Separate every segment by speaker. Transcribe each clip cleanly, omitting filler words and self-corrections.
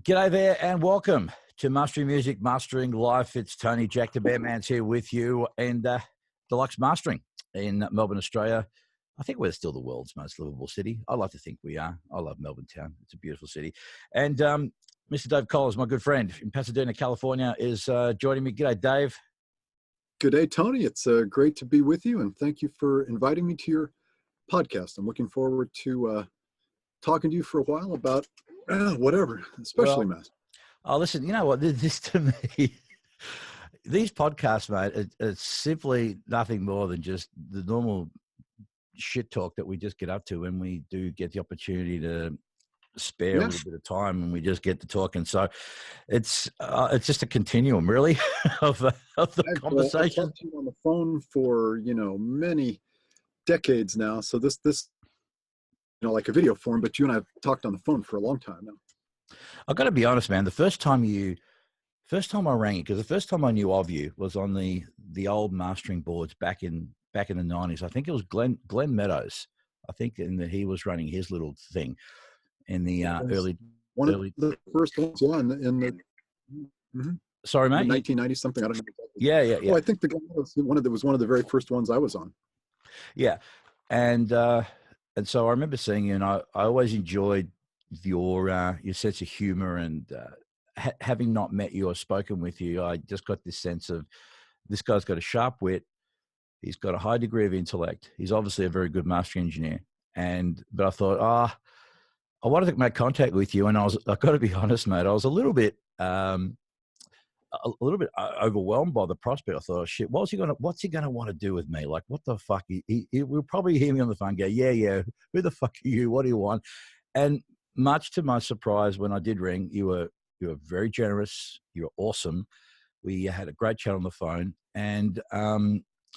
Speaker 1: G'day there and welcome to Mastering Music, Mastering Life. It's Tony, Jack the Bear Man's here with you and Deluxe Mastering in Melbourne, Australia. I think we're still the world's most livable city. I like to think we are. I love Melbourne town. It's a beautiful city. And Mr. Dave Collins, my good friend in Pasadena, California, is joining me. G'day, Dave.
Speaker 2: Good day, Tony. It's great to be with you, and thank you for inviting me to your podcast. I'm looking forward to talking to you for a while about whatever, especially math.
Speaker 1: Oh, listen, you know what? This to me, these podcasts, mate, it's simply nothing more than just the normal shit talk that we just get up to when we do get the opportunity to spare a little bit of time and we just get to talking. So it's just a continuum, really, of the conversation.
Speaker 2: I've talked to you on the phone for many decades now. So this like a video form, but you and I have talked on the phone for a long time now.
Speaker 1: I've got to be honest, man. The first time I rang you, because the first time I knew of you was on the old mastering boards back in the 90s. I think it was Glenn Meadows. I think he was running his little thing in the early
Speaker 2: of the first ones. Yeah, in the
Speaker 1: Sorry, mate.
Speaker 2: 1990 something. I don't know.
Speaker 1: Yeah.
Speaker 2: Well, I think the guy was one of the very first ones I was on.
Speaker 1: Yeah, and so I remember seeing you, and I always enjoyed your sense of humor, and having not met you or spoken with you, I just got this sense of this guy's got a sharp wit. He's got a high degree of intellect. He's obviously a very good mastering engineer. But I thought, I wanted to make contact with you, and I've got to be honest, mate, I was a little bit overwhelmed by the prospect. I thought, oh, shit, what's he gonna want to do with me? Like, what the fuck? He will probably hear me on the phone, go, yeah, who the fuck are you? What do you want? And much to my surprise, when I did ring, you were very generous. You were awesome. We had a great chat on the phone, and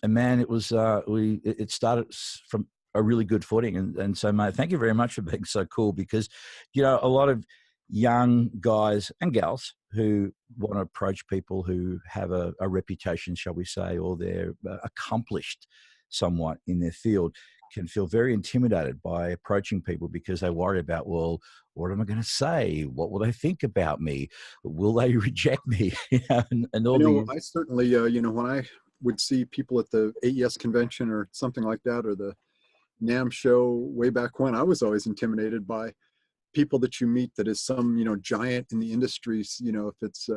Speaker 1: man, it started from a really good footing. And so, mate, thank you very much for being so cool, because, a lot of young guys and gals who want to approach people who have a reputation, shall we say, or they're accomplished somewhat in their field, can feel very intimidated by approaching people because they worry about, well, what am I going to say? What will they think about me? Will they reject me? And all
Speaker 2: I certainly, when I would see people at the AES convention or something like that, or the NAMM show way back when, I was always intimidated by people that you meet that is some, giant in the industries, if it's,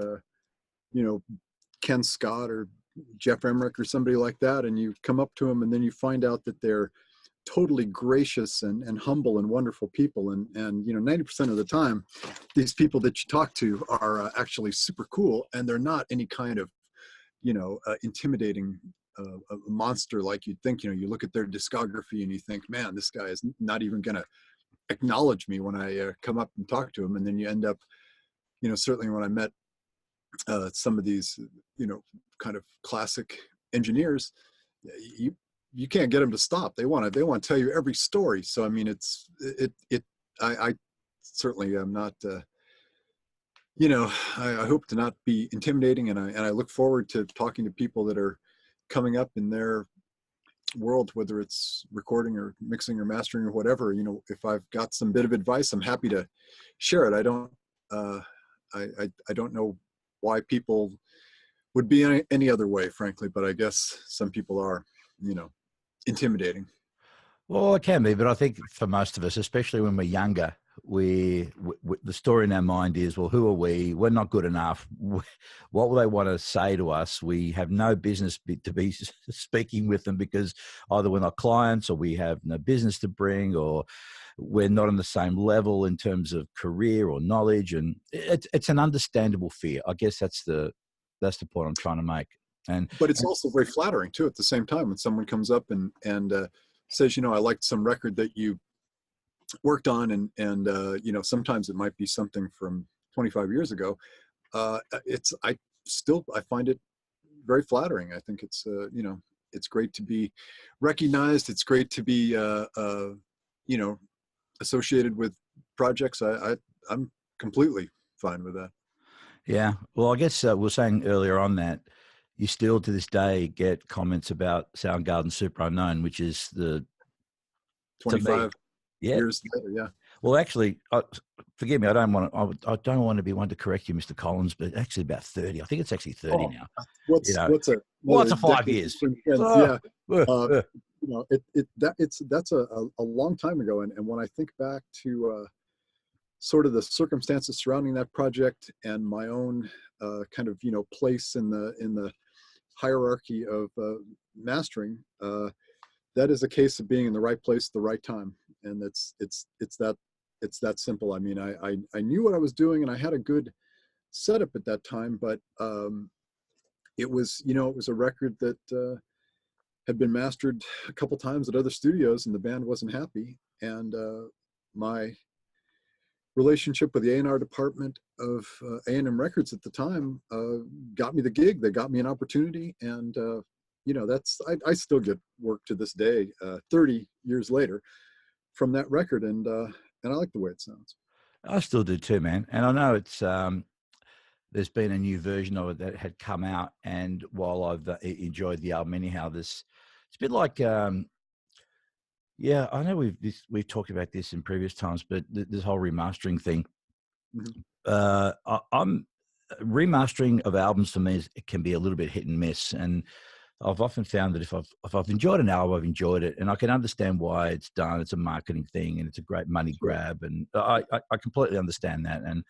Speaker 2: Ken Scott or Jeff Emmerich or somebody like that, and you come up to them and then you find out that they're totally gracious and humble and wonderful people. And 90% of the time, these people that you talk to are actually super cool, and they're not any kind of, intimidating a monster like you'd think. You look at their discography and you think, man, this guy is not even going to acknowledge me when I come up and talk to him. And then you end up, certainly when I met some of these, kind of classic engineers, you can't get them to stop. They want to tell you every story. So, I mean, I certainly am not, I hope to not be intimidating, and I look forward to talking to people that are coming up in their world, whether it's recording or mixing or mastering or whatever. If I've got some bit of advice, I'm happy to share it. I don't know why people would be any other way, frankly, but I guess some people are, intimidating.
Speaker 1: Well, it can be, but I think for most of us, especially when we're younger, we the story in our mind is, well, who are we? We're not good enough. What will they want to say to us? We have no business to be speaking with them, because either we're not clients, or we have no business to bring, or we're not on the same level in terms of career or knowledge. And it's an understandable fear. I guess that's the point I'm trying to make.
Speaker 2: But it's also very flattering too, at the same time, when someone comes up and says, I liked some record that you worked on, and sometimes it might be something from 25 years ago. I find it very flattering. I think it's it's great to be recognized. It's great to be associated with projects. I'm completely fine with that.
Speaker 1: Yeah. Well, I guess we were saying earlier on that you still to this day get comments about Soundgarden Super Unknown, which is the
Speaker 2: 25.
Speaker 1: Yeah.
Speaker 2: years later. Yeah.
Speaker 1: Well, actually, forgive me. I don't want to. I don't want to be one to correct you, Mr. Collins, but actually, about 30. I think it's actually 30
Speaker 2: Oh,
Speaker 1: now.
Speaker 2: what's
Speaker 1: You know,
Speaker 2: another
Speaker 1: what's a 5
Speaker 2: decade
Speaker 1: years?
Speaker 2: between friends?
Speaker 1: Uh,
Speaker 2: Yeah.
Speaker 1: uh,
Speaker 2: Uh,
Speaker 1: uh,
Speaker 2: that's a long time ago. And when I think back to sort of the circumstances surrounding that project and my own kind of, place in the hierarchy of mastering, that is a case of being in the right place at the right time. And it's that simple. I mean, I knew what I was doing and I had a good setup at that time, but it was a record that had been mastered a couple times at other studios and the band wasn't happy. And my relationship with the A&R department of A&M Records at the time got me the gig. They got me an opportunity, and I still get work to this day, 30 years later, from that record, and I like the way it sounds.
Speaker 1: I still do too, man. And I know it's there's been a new version of it that had come out, and while I've enjoyed the album anyhow, it's a bit like yeah, I know we've talked about this in previous times, but this whole remastering thing.
Speaker 2: Mm-hmm.
Speaker 1: I'm remastering of albums for me it can be a little bit hit and miss, and I've often found that if I've enjoyed an album, I've enjoyed it, and I can understand why it's done. It's a marketing thing, and it's a great money
Speaker 2: Sure.
Speaker 1: grab, and I completely understand that, and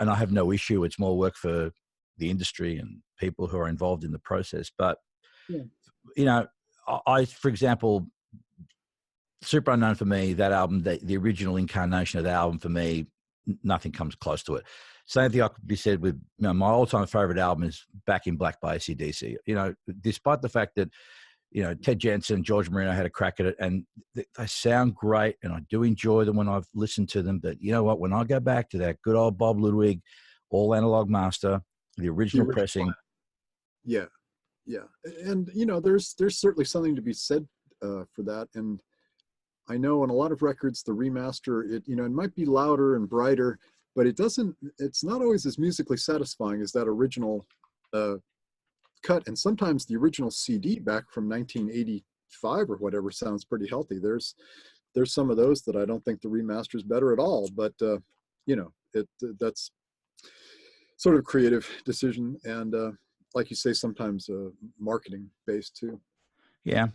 Speaker 1: I have no issue. It's more work for the industry and people who are involved in the process. But
Speaker 2: Yeah.
Speaker 1: you know, for example, Super Unknown for me, that album, the original incarnation of the album for me, nothing comes close to it. Same thing I could be said with my all-time favorite album is Back in Black by AC/DC. Despite the fact that Ted Jensen, George Marino had a crack at it, and they sound great, and I do enjoy them when I've listened to them. But you know what? When I go back to that good old Bob Ludwig, all analog master, the original pressing,
Speaker 2: Yeah, yeah, and there's certainly something to be said for that. And I know on a lot of records, the remaster, it might be louder and brighter, but it's not always as musically satisfying as that original uh, cut. And sometimes the original CD back from 1985 or whatever sounds pretty healthy. There's some of those that I don't think the remaster is better at all, but that's sort of creative decision. And like you say, sometimes marketing based too.
Speaker 1: yeah.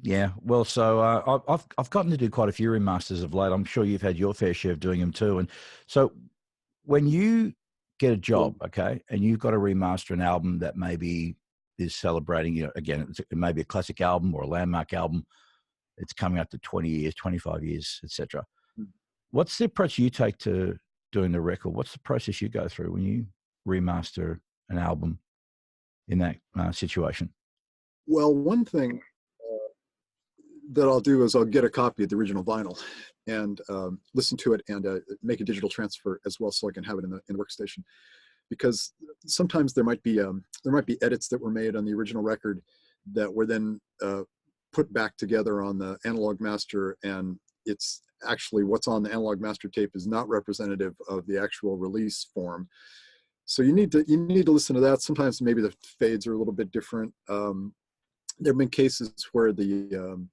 Speaker 1: Yeah. Well, so I've gotten to do quite a few remasters of late. I'm sure you've had your fair share of doing them too. And so when you get a job, okay, and you've got to remaster an album that maybe is celebrating, again, it may be a classic album or a landmark album. It's coming up to 20 years, 25 years, etc. What's the approach you take to doing the record? What's the process you go through when you remaster an album in that situation?
Speaker 2: Well, one thing that I'll do is I'll get a copy of the original vinyl and listen to it and make a digital transfer as well, so I can have it in the workstation. Because sometimes there might be edits that were made on the original record that were then put back together on the analog master, and it's actually what's on the analog master tape is not representative of the actual release form. So you need to listen to that. Sometimes maybe the fades are a little bit different. There have been cases where the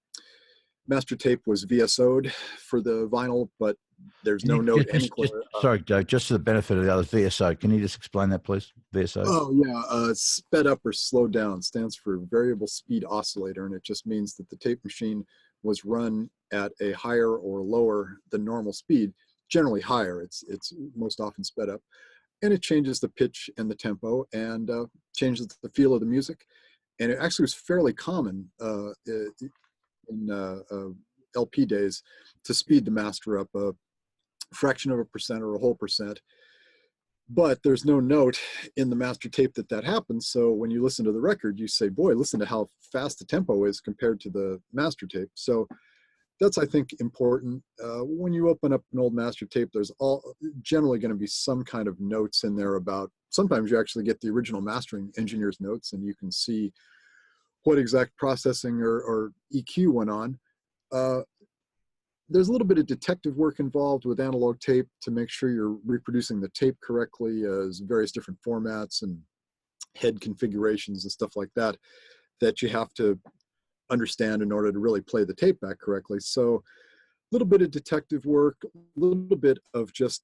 Speaker 2: master tape was VSO'd for the vinyl, but there's no note anywhere.
Speaker 1: Sorry, Joe, just for the benefit of the others, VSO. Can you just explain that, please? VSO?
Speaker 2: Oh, yeah. Sped up or slowed down stands for variable speed oscillator, and it just means that the tape machine was run at a higher or lower than normal speed, generally higher. It's most often sped up, and it changes the pitch and the tempo and changes the feel of the music. And it actually was fairly common in LP days to speed the master up a fraction of a percent or a whole percent. But there's no note in the master tape that happens. So when you listen to the record, you say, boy, listen to how fast the tempo is compared to the master tape. So that's, I think, important. When you open up an old master tape, there's generally going to be some kind of notes in there about, sometimes you actually get the original mastering engineer's notes and you can see what exact processing or EQ went on. There's a little bit of detective work involved with analog tape to make sure you're reproducing the tape correctly, as various different formats and head configurations and stuff like that you have to understand in order to really play the tape back correctly. So little bit of detective work, a little bit of just,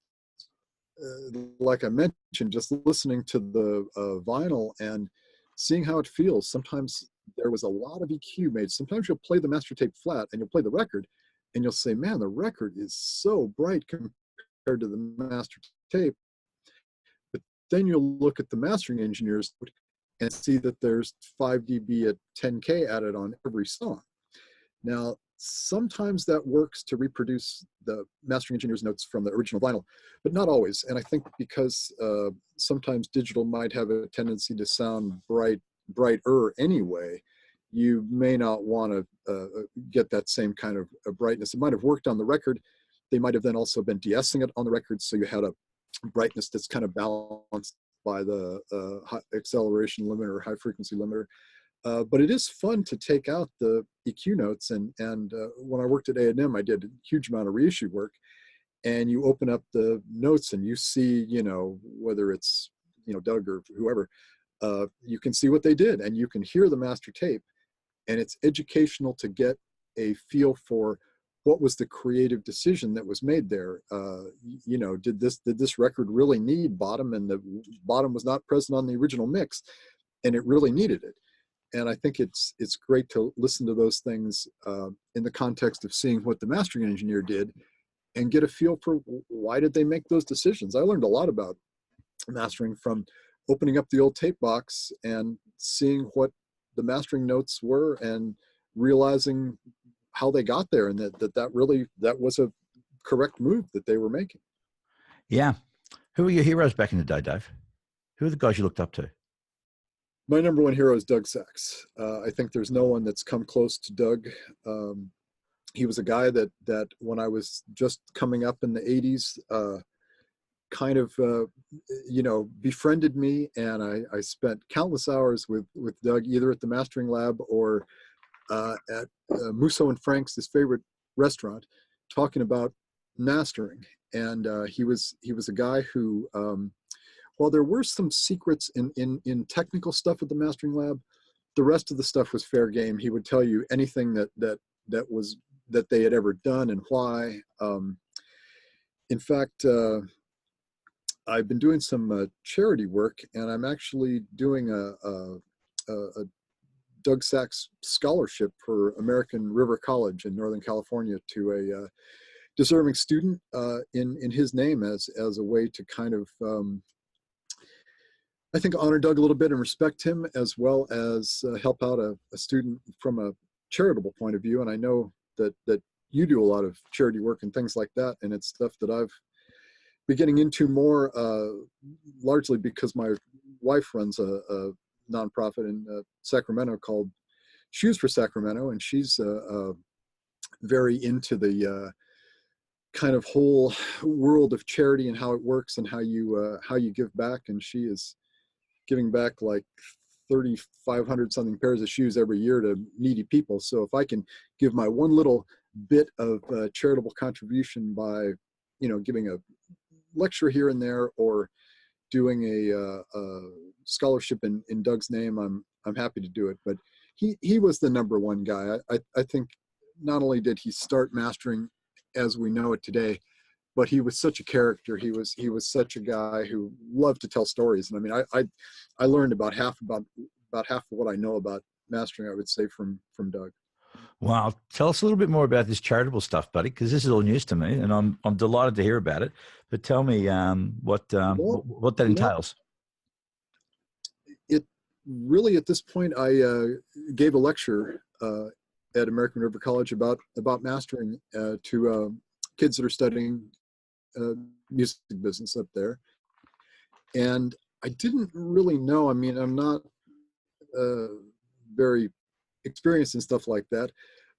Speaker 2: like I mentioned, just listening to the vinyl and seeing how it feels. Sometimes there was a lot of EQ made. Sometimes you'll play the master tape flat and you'll play the record and you'll say, man, the record is so bright compared to the master tape. But then you'll look at the mastering engineers and see that there's 5 dB at 10K added on every song. Now, sometimes that works to reproduce the mastering engineer's notes from the original vinyl, but not always. And I think because sometimes digital might have a tendency to sound brighter anyway, you may not want to get that same kind of brightness. It might have worked on the record. They might have then also been de-essing it on the record, so you had a brightness that's kind of balanced by the high acceleration limiter or high frequency limiter. But it is fun to take out the EQ notes. And when I worked at A&M, I did a huge amount of reissue work. And you open up the notes and you see, you know, whether it's, you know, Doug or whoever, you can see what they did and you can hear the master tape. And it's educational to get a feel for what was the creative decision that was made there. You know, did this record really need bottom, and the bottom was not present on the original mix, and it really needed it. And I think it's great to listen to those things in the context of seeing what the mastering engineer did and get a feel for why did they make those decisions. I learned a lot about mastering from opening up the old tape box and seeing what the mastering notes were and realizing how they got there, and that was a correct move that they were making.
Speaker 1: Yeah. Who were your heroes back in the day, Dave? Who are the guys you looked up to?
Speaker 2: My number one hero is Doug Sachs. I think there's no one that's come close to Doug. He was a guy that when I was just coming up in the 80s, kind of, you know, befriended me, and I spent countless hours with Doug, either at the mastering lab or at Musso and Frank's, his favorite restaurant, talking about mastering. And he was a guy who, while there were some secrets in technical stuff at the mastering lab, the rest of the stuff was fair game. He would tell you anything that they had ever done and why. In fact, I've been doing some charity work, and I'm actually doing a Doug Sachs scholarship for American River College in Northern California to a deserving student in his name as a way to kind of, I think, honor Doug a little bit and respect him, as well as help out a student from a charitable point of view. And I know that you do a lot of charity work and things like that, and it's stuff that I've been getting into more, largely because my wife runs a nonprofit in Sacramento called Shoes for Sacramento, and she's very into the kind of whole world of charity and how it works and how you give back. And she is giving back like 3,500 something pairs of shoes every year to needy people. So if I can give my one little bit of charitable contribution by, you know, giving a lecture here and there or doing a scholarship in Doug's name, I'm happy to do it. But he was the number one guy. I think not only did he start mastering as we know it today, but he was such a character. He was such a guy who loved to tell stories. And I mean, I learned about half of what I know about mastering, I would say, from Doug.
Speaker 1: Wow. Tell us a little bit more about this charitable stuff, buddy, because this is all news to me, and I'm delighted to hear about it. But tell me what that entails.
Speaker 2: It really, at this point, I gave a lecture at American River College about mastering to kids that are studying music business up there. And I didn't really know. I mean, I'm not very experienced in stuff like that,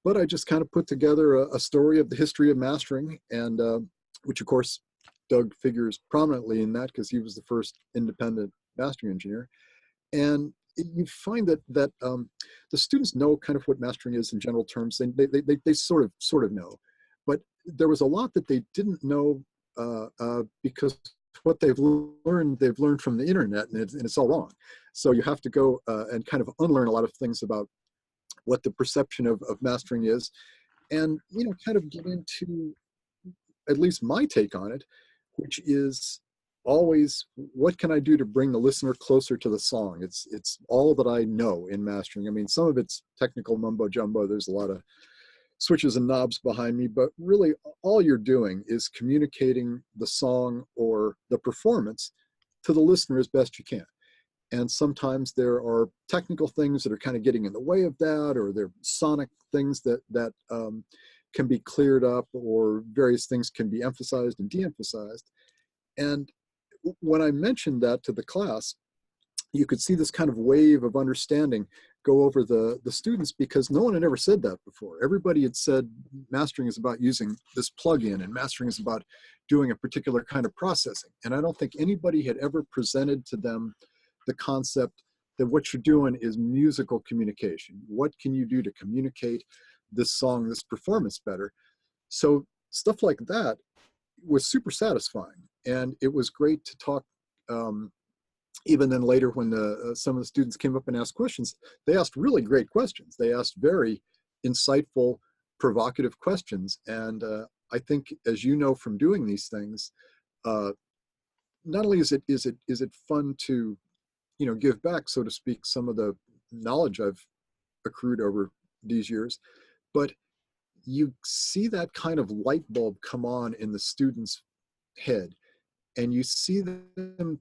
Speaker 2: but I just kind of put together a story of the history of mastering, and which of course Doug figures prominently in that because he was the first independent mastering engineer. And you find that the students know kind of what mastering is in general terms. They sort of know, but there was a lot that they didn't know because what they've learned from the internet, and it's all wrong. So you have to go and kind of unlearn a lot of things about what the perception of mastering is, and, you know, kind of get into at least my take on it, which is always, what can I do to bring the listener closer to the song? It's all that I know in mastering. I mean, some of it's technical mumbo jumbo. There's a lot of switches and knobs behind me, but really all you're doing is communicating the song or the performance to the listener as best you can. And sometimes there are technical things that are kind of getting in the way of that, or there are sonic things that can be cleared up, or various things can be emphasized and de-emphasized. And when I mentioned that to the class, you could see this kind of wave of understanding go over the students, because no one had ever said that before. Everybody had said mastering is about using this plugin, and mastering is about doing a particular kind of processing. And I don't think anybody had ever presented to them the concept that what you're doing is musical communication. What can you do to communicate this song, this performance better? So stuff like that was super satisfying. And it was great to talk. Even then later, when some of the students came up and asked questions, they asked really great questions. They asked very insightful, provocative questions. And I think, as you know from doing these things, not only is it fun to, you know, give back, so to speak, some of the knowledge I've accrued over these years, but you see that kind of light bulb come on in the student's head, and you see them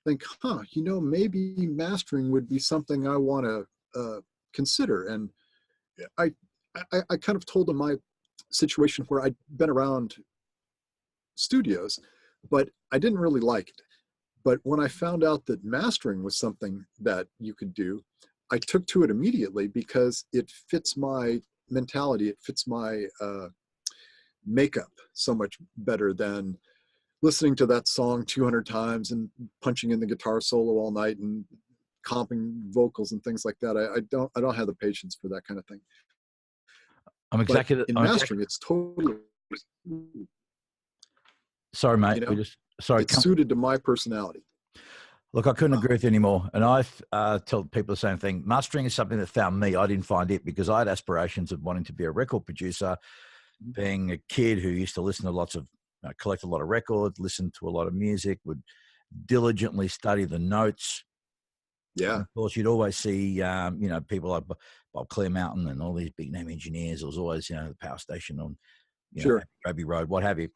Speaker 2: think, huh, you know, maybe mastering would be something I want to consider. And I kind of told them my situation where I'd been around studios, but I didn't really like it. But when I found out that mastering was something that you could do, I took to it immediately, because it fits my mentality. It fits my makeup so much better than listening to that song 200 times and punching in the guitar solo all night and comping vocals and things like that. I don't have the patience for that kind of thing. But in mastering, it's totally,
Speaker 1: sorry, mate.
Speaker 2: You know,
Speaker 1: sorry.
Speaker 2: It's suited to my personality.
Speaker 1: Look, I couldn't agree with you anymore. And I tell people the same thing. Mastering is something that found me. I didn't find it, because I had aspirations of wanting to be a record producer, being a kid who used to listen to lots of, collect a lot of records, listen to a lot of music, would diligently study the notes.
Speaker 2: Yeah.
Speaker 1: And of course, you'd always see, people like Bob Clearmountain and all these big name engineers. It was always, the power station on,
Speaker 2: Sure.
Speaker 1: Abbey Road, what have you.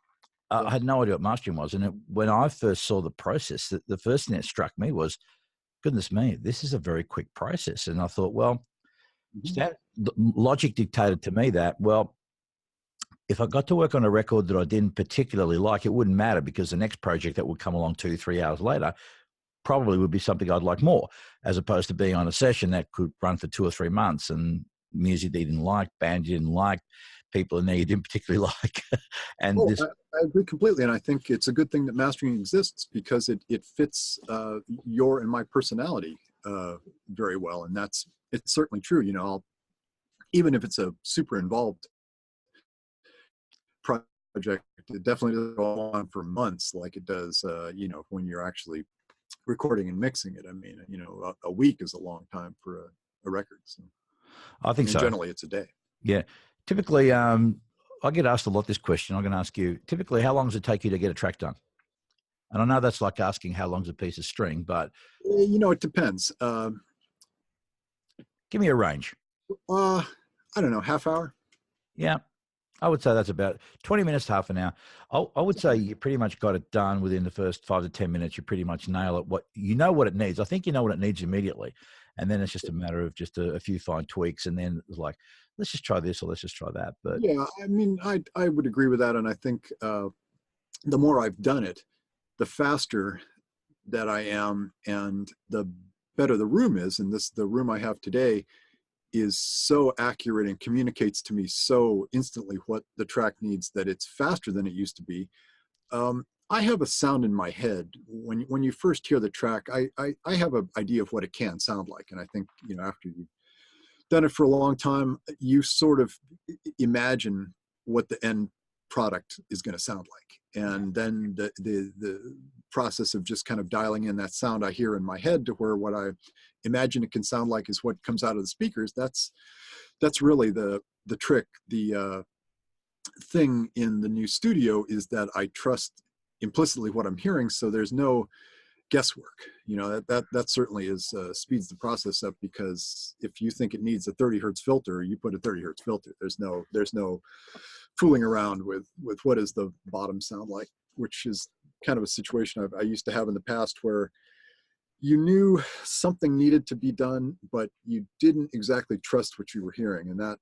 Speaker 1: I had no idea what mastering was. And when I first saw the process, the first thing that struck me was, goodness me, this is a very quick process. And I thought, well, logic dictated to me that, well, if I got to work on a record that I didn't particularly like, it wouldn't matter, because the next project that would come along 2-3 hours later probably would be something I'd like more, as opposed to being on a session that could run for 2 or 3 months, and music they didn't like, band you didn't like, people in there you didn't particularly like. And
Speaker 2: I agree completely. And I think it's a good thing that mastering exists, because it fits your and my personality very well. And it's certainly true. You know, even if it's a super involved project, it definitely doesn't go on for months like it does, when you're actually recording and mixing it. I mean, a week is a long time for a record. So
Speaker 1: I think so.
Speaker 2: Generally, it's a day.
Speaker 1: Yeah. Typically, I get asked a lot this question. I'm going to ask you, typically, how long does it take you to get a track done? And I know that's like asking how long's a piece of string, but...
Speaker 2: it depends.
Speaker 1: Give me a range.
Speaker 2: I don't know, half hour?
Speaker 1: Yeah. I would say that's about 20 minutes to half an hour. I would say you pretty much got it done within the first 5 to 10 minutes. You pretty much nail it. What it needs. I think you know what it needs immediately. And then it's just a matter of just a few fine tweaks. And then it's like, let's just try this or let's just try that. But
Speaker 2: yeah, I mean, I would agree with that. And I think the more I've done it, the faster that I am, and the better the room is. And the room I have today is so accurate and communicates to me so instantly what the track needs, that it's faster than it used to be. I have a sound in my head. When you first hear the track, I have an idea of what it can sound like. And I think, after you've done it for a long time, you sort of imagine what the end product is going to sound like. And then the process of just kind of dialing in that sound I hear in my head to where what I imagine it can sound like is what comes out of the speakers. That's really the the trick, the thing in the new studio is that I trust implicitly what I'm hearing, so there's no guesswork. You know, that certainly is speeds the process up, because if you think it needs a 30 hertz filter, you put a 30 hertz filter. There's no fooling around with what does the bottom sound like, which is kind of a situation I used to have in the past, where you knew something needed to be done, but you didn't exactly trust what you were hearing. And that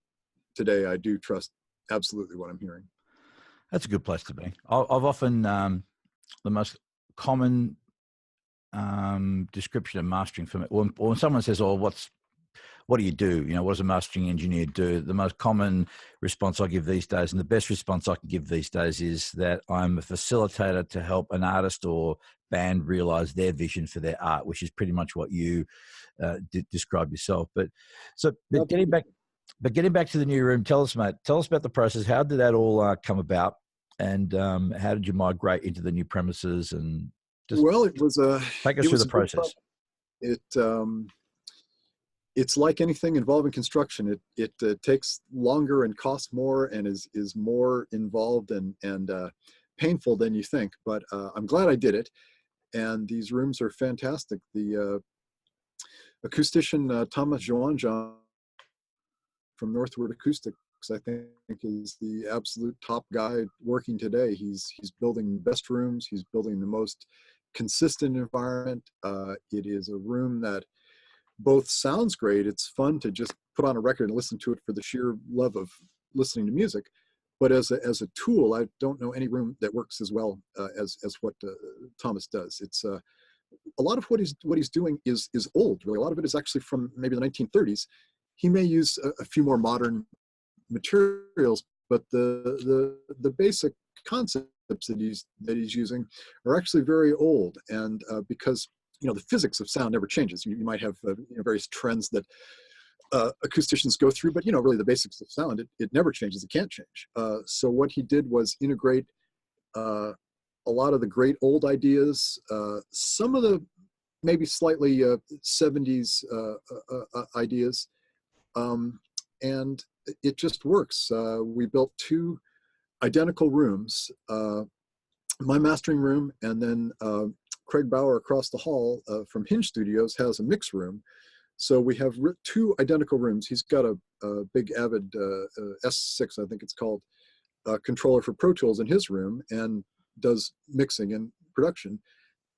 Speaker 2: today I do trust absolutely what I'm hearing.
Speaker 1: That's a good place to be. I've often, the most common description of mastering for me, when someone says, "Oh, what do you do? You know, what does a mastering engineer do?" The most common response I give these days, and the best response I can give these days, is that I'm a facilitator to help an artist or band realize their vision for their art, which is pretty much what you describe yourself. But getting back to the new room, tell us, mate. Tell us about the process. How did that all come about, and how did you migrate into the new premises? And just
Speaker 2: it was
Speaker 1: take us through the process.
Speaker 2: It's like anything involving construction. It takes longer and costs more and is more involved and painful than you think. But I'm glad I did it. And these rooms are fantastic. The acoustician Thomas Joanjan from Northward Acoustics, I think, is the absolute top guy working today. He's building the best rooms. He's building the most consistent environment. It is a room that both sounds great. It's fun to just put on a record and listen to it for the sheer love of listening to music. But as a tool, I don't know any room that works as well as what Thomas does. It's a lot of what he's doing is old. Really, a lot of it is actually from maybe the 1930s. He may use a few more modern materials, but the basic concepts that he's using are actually very old. And because the physics of sound never changes. You might have various trends that acousticians go through, but really the basics of sound, it never changes. It can't change. So what he did was integrate a lot of the great old ideas, some of the maybe slightly 70s ideas, and it just works. We built 2 identical rooms, my mastering room, and then Craig Bauer across the hall from Hinge Studios has a mix room. So we have 2 identical rooms. He's got a big Avid S6, I think it's called, controller for Pro Tools in his room, and does mixing and production.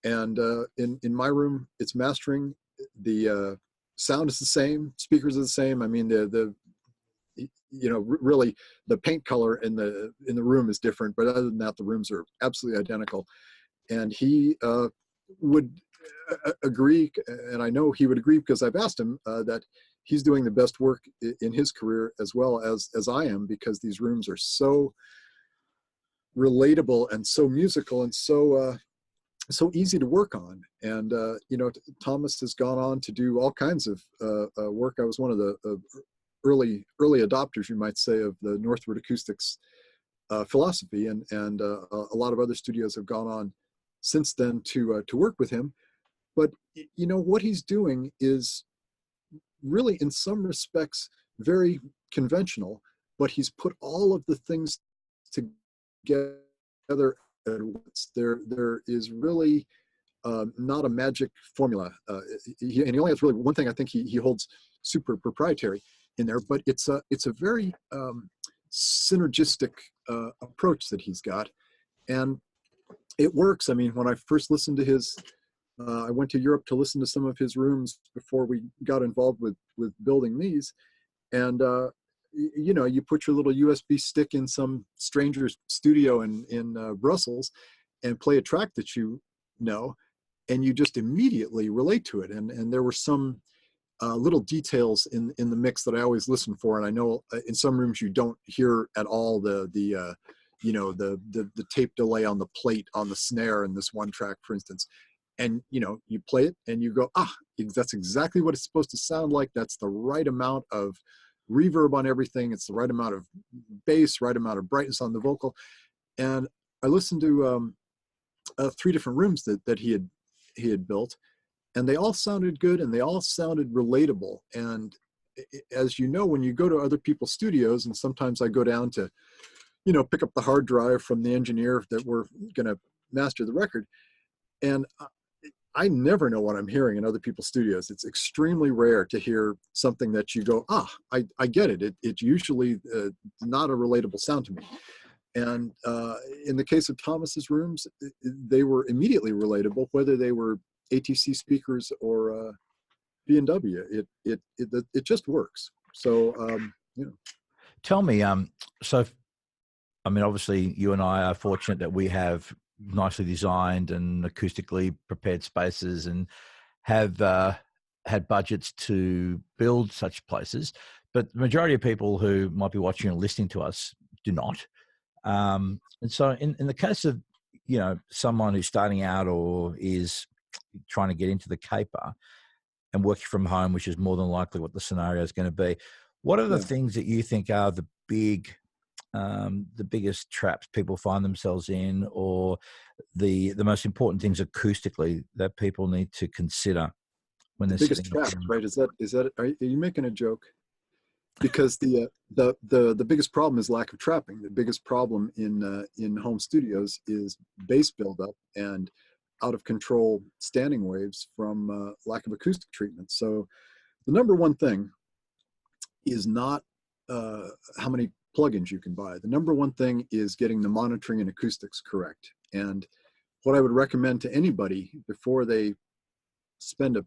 Speaker 2: And in my room, it's mastering. The sound is the same, speakers are the same. I mean, really the paint color in the room is different, but other than that, the rooms are absolutely identical. And he would agree, and I know he would agree because I've asked him, that he's doing the best work in his career as well as I am, because these rooms are so relatable and so musical and so easy to work on. And Thomas has gone on to do all kinds of work. I was one of the early adopters, you might say, of the Northward Acoustics philosophy, and a lot of other studios have gone on since then to work with him. But what he's doing is really, in some respects, very conventional, but he's put all of the things together at once. There is really not a magic formula. He only has really one thing I think he holds super proprietary in there, but it's a very synergistic approach that he's got, and it works. I mean, when I first listened to his, I went to Europe to listen to some of his rooms before we got involved with building these, and you put your little USB stick in some stranger's studio in Brussels and play a track that and you just immediately relate to it. And there were some little details in the mix that I always listen for, and I know in some rooms you don't hear at all the tape delay on the plate on the snare in this one track, for instance. And you play it and you go, that's exactly what it's supposed to sound like. That's the right amount of reverb on everything. It's the right amount of bass, right amount of brightness on the vocal. And I listened to 3 different rooms that he had built, and they all sounded good and they all sounded relatable. And as you know, when you go to other people's studios, and sometimes I go down to, pick up the hard drive from the engineer that we're going to master the record. And I never know what I'm hearing in other people's studios. It's extremely rare to hear something that you go, I get it. It's usually not a relatable sound to me. And in the case of Thomas's rooms, they were immediately relatable, whether they were ATC speakers or B&W. It just works. So,
Speaker 1: Tell me, so, I mean, obviously you and I are fortunate that we have nicely designed and acoustically prepared spaces and have had budgets to build such places, but the majority of people who might be watching and listening to us do not. And so in the case of, someone who's starting out or is trying to get into the caper and working from home, which is more than likely what the scenario is going to be, what are the things that you think are the biggest traps people find themselves in, or the most important things acoustically that people need to consider when they're
Speaker 2: biggest
Speaker 1: sitting
Speaker 2: traps, right? Is that are you making a joke? Because the biggest problem is lack of trapping. The biggest problem in home studios is bass buildup and out of control standing waves from lack of acoustic treatment. So the number one thing is not how many plugins you can buy. The number one thing is getting the monitoring and acoustics correct. And what I would recommend to anybody before they spend a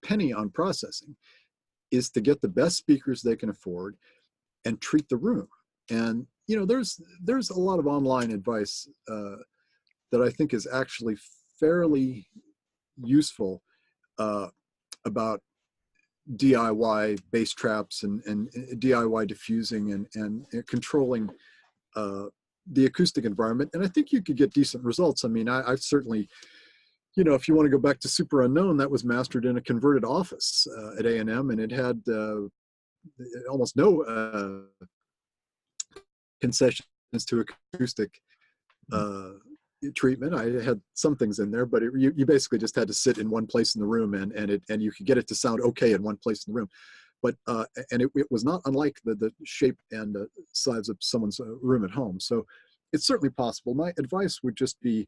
Speaker 2: penny on processing is to get the best speakers they can afford and treat the room. And there's a lot of online advice that I think is actually fairly useful about DIY bass traps and DIY diffusing and controlling the acoustic environment. And I think you could get decent results. I mean, I've certainly, if you want to go back to Super Unknown, that was mastered in a converted office at A&M, and it had almost no concessions to acoustic treatment. I had some things in there, but you basically just had to sit in one place in the room, and you could get it to sound okay in one place in the room. But and it was not unlike the shape and size of someone's room at home. So it's certainly possible. My advice would just be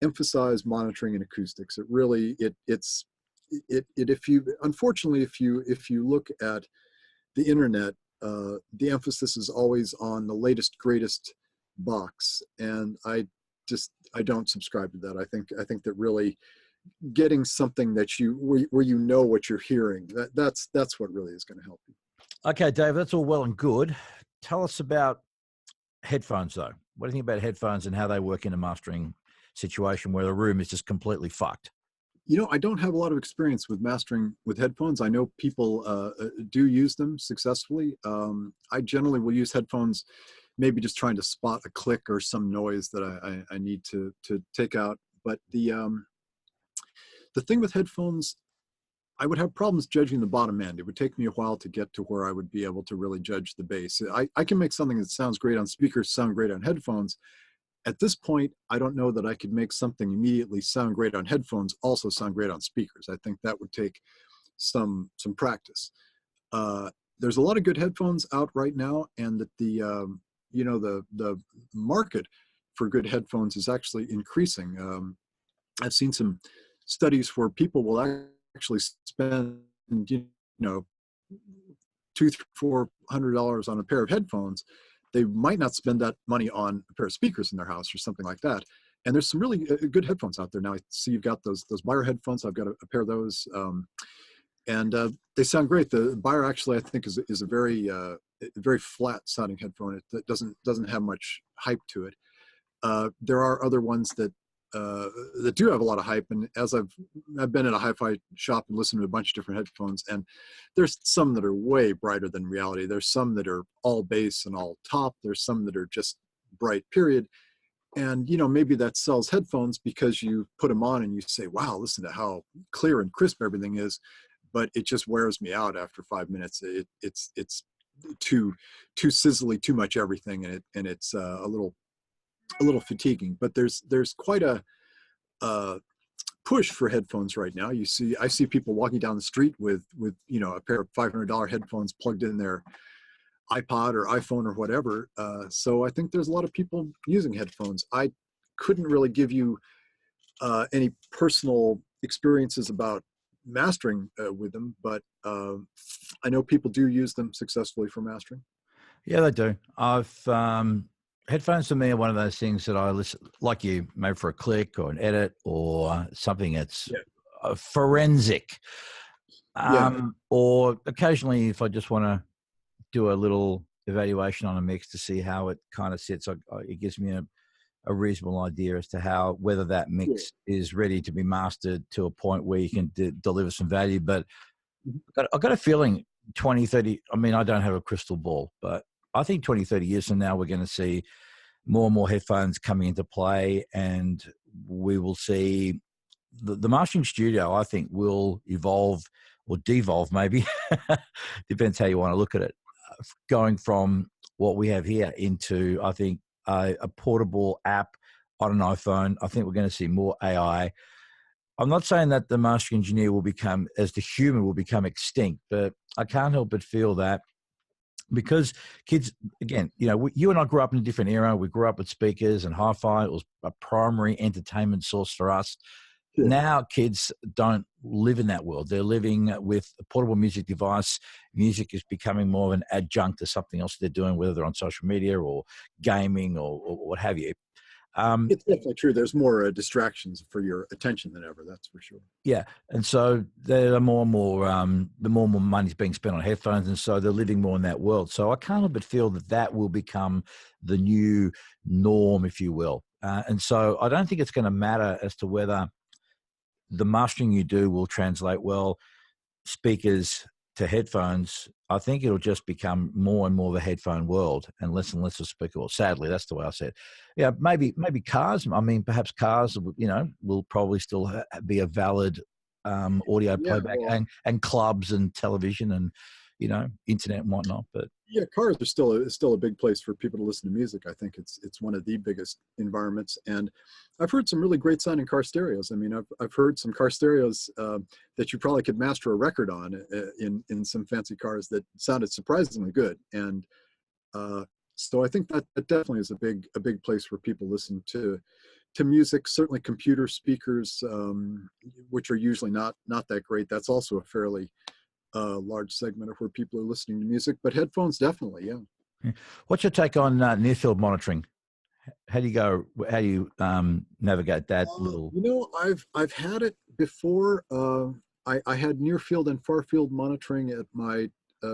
Speaker 2: emphasize monitoring and acoustics. It really if you look at the internet, the emphasis is always on the latest greatest box, and I don't subscribe to that. I think that really getting something that where you know what you're hearing, that's what really is going to help you.
Speaker 1: Okay, Dave, that's all well and good. Tell us about headphones, though. What do you think about headphones and how they work in a mastering situation where the room is just completely fucked?
Speaker 2: I don't have a lot of experience with mastering with headphones. I know people do use them successfully. I generally will use headphones, maybe just trying to spot a click or some noise that I need to take out. But the thing with headphones, I would have problems judging the bottom end. It would take me a while to get to where I would be able to really judge the bass. I can make something that sounds great on speakers sound great on headphones. At this point, I don't know that I could make something immediately sound great on headphones also sound great on speakers. I think that would take some practice. There's a lot of good headphones out right now, and that the market for good headphones is actually increasing. I've seen some studies where people will actually spend $200, $400 on a pair of headphones. They might not spend that money on a pair of speakers in their house or something like that. And there's some really good headphones out there now. I see you've got those Beyer headphones. I've got a pair of those, and they sound great. The Beyer actually, I think, is a very flat sounding headphone. It doesn't have much hype to it. There are other ones that do have a lot of hype, and as I've been in a hi-fi shop and listened to a bunch of different headphones, and there's some that are way brighter than reality. There's some that are all bass and all top. There's some that are just bright, period. And maybe that sells headphones because you put them on and you say, wow, listen to how clear and crisp everything is, but it just wears me out after 5 minutes. It's too sizzly, too much everything, and it's a little fatiguing. But there's quite a push for headphones right now. I see people walking down the street with you know, a pair of $500 headphones plugged in their iPod or iPhone or whatever. So I think there's a lot of people using headphones. I couldn't really give you any personal experiences about mastering with them, but I know people do use them successfully for mastering.
Speaker 1: Yeah, they do. Headphones to me are one of those things that I listen, like you, maybe for a click or an edit or something that's
Speaker 2: Yeah.
Speaker 1: forensic.
Speaker 2: Yeah.
Speaker 1: Or occasionally, if I just want to do a little evaluation on a mix to see how it kind of sits, it gives me a reasonable idea as to whether that
Speaker 2: Yeah.
Speaker 1: mix is ready to be mastered to a point where you can deliver some value. But
Speaker 2: Mhm.
Speaker 1: I've got a feeling 20, 30, I mean, I don't have a crystal ball, but I think 20, 30 years from now, we're going to see more and more headphones coming into play, and we will see the mastering studio, I think, will evolve or devolve, maybe, depends how you want to look at it, going from what we have here into, I think, a portable app on an iPhone. I think we're going to see more AI. I'm not saying that the mastering engineer will become, as the human will become extinct, but I can't help but feel that because kids, again, you know, you and I grew up in a different era. We grew up with speakers and hi-fi. It was a primary entertainment source for us.
Speaker 2: Yeah.
Speaker 1: Now kids don't live in that world. They're living with a portable music device. Music is becoming more of an adjunct to something else they're doing, whether they're on social media or gaming or what have you.
Speaker 2: It's definitely true. There's more distractions for your attention than ever. That's for sure.
Speaker 1: Yeah, and so there are more and more, the more and more money's being spent on headphones, and so they're living more in that world. So I can't help but feel that that will become the new norm, if you will. And so I don't think it's going to matter as to whether the mastering you do will translate well speakers to headphones. I think it'll just become more and more the headphone world and less of speaker world. Sadly, that's the way I said. Yeah, maybe cars. I mean, perhaps cars, you know, will probably still be a valid audio
Speaker 2: Yeah.
Speaker 1: playback,
Speaker 2: Well,
Speaker 1: and clubs and television and, you know, internet and whatnot. But
Speaker 2: yeah, cars are still a big place for people to listen to music. I think it's one of the biggest environments, and I've heard some really great sounding car stereos. I mean, I've heard some car stereos that you probably could master a record on in some fancy cars that sounded surprisingly good. And so I think that definitely is a big place where people listen to music. Certainly, computer speakers, which are usually not that great. That's also a fairly large segment of where people are listening to music, but headphones definitely, yeah.
Speaker 1: yeah. What's your take on near field monitoring? How do you go? How do you navigate that little?
Speaker 2: You know, I've had it before. I had near field and far field monitoring at my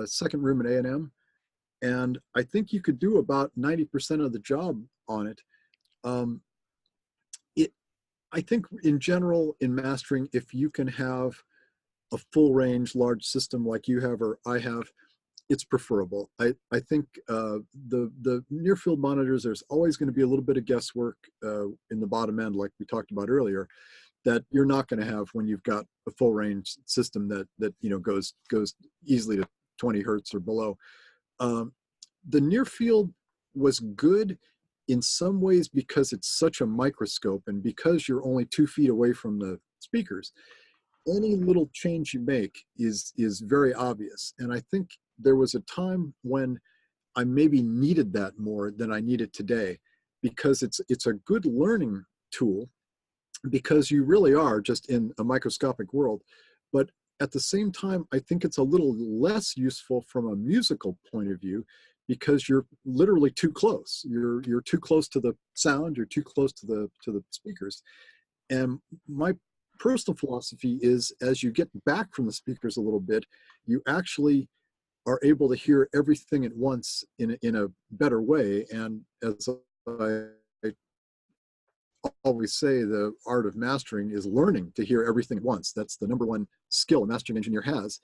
Speaker 2: second room at A&M, and I think you could do about 90% of the job on it. Um, it, I think in general in mastering, if you can have a full range large system like you have or I have, it's preferable. I think the near field monitors, there's always going to be a little bit of guesswork in the bottom end, like we talked about earlier, that you're not going to have when you've got a full range system that you know goes easily to 20 hertz or below. The near field was good in some ways because it's such a microscope and because you're only 2 feet away from the speakers. Any little change you make is very obvious, and I think there was a time when I maybe needed that more than I need it today, because it's a good learning tool because you really are just in a microscopic world. But at the same time, I think it's a little less useful from a musical point of view because you're literally too close. You're too close to the sound. You're too close to the speakers. And my personal philosophy is, as you get back from the speakers a little bit, you actually are able to hear everything at once in a better way. And as I always say, the art of mastering is learning to hear everything at once. That's the number one skill a mastering engineer has,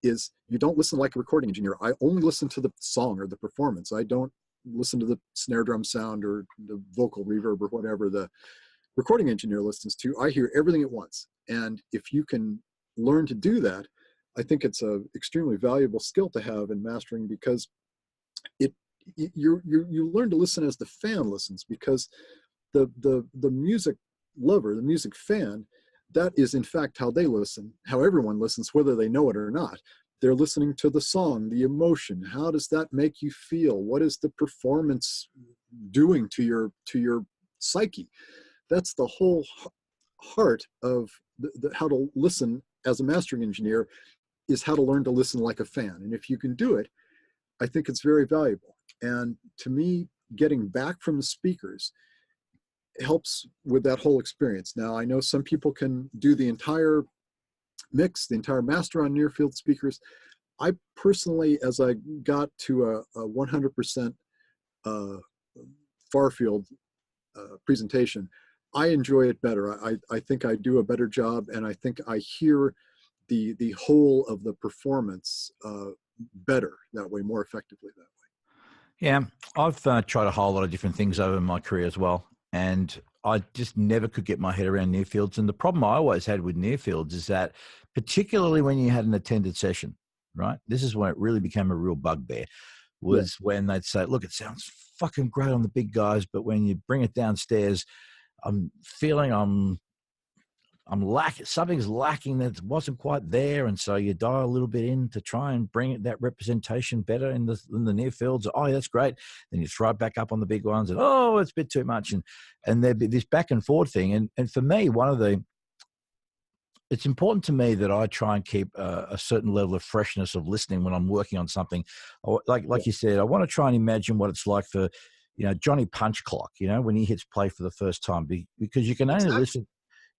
Speaker 2: is you don't listen like a recording engineer. I only listen to the song or the performance. I don't listen to the snare drum sound or the vocal reverb or whatever the recording engineer listens to. I hear everything at once. And if you can learn to do that, I think it's a extremely valuable skill to have in mastering, because you learn to listen as the fan listens, because the music lover, the music fan, that is in fact how they listen, how everyone listens, whether they know it or not. They're listening to the song, the emotion. How does that make you feel? What is the performance doing to your psyche? That's the whole heart of how to listen as a mastering engineer, is how to learn to listen like a fan. And if you can do it, I think it's very valuable. And to me, getting back from the speakers helps with that whole experience. Now, I know some people can do the entire mix, the entire master on near field speakers. I personally, as I got to a 100% far field presentation, I enjoy it better. I think I do a better job, and I think I hear the whole of the performance better that way, more effectively that way.
Speaker 1: Yeah, I've tried a whole lot of different things over my career as well, and I just never could get my head around near fields. And the problem I always had with near fields is that, particularly when you had an attended session, right? This is when it really became a real bugbear, was when they'd say, look, it sounds fucking great on the big guys, but when you bring it downstairs, I'm feeling I'm lacking, something's lacking that wasn't quite there. And so you dial a little bit in to try and bring it, that representation better in the near fields. Oh, that's great. Then you throw it back up on the big ones and, oh, it's a bit too much. And there'd be this back and forth thing. And for me, it's important to me that I try and keep a certain level of freshness of listening when I'm working on something. Like you said, I want to try and imagine what it's like for, Johnny Punch Clock, when he hits play for the first time, because you can only listen.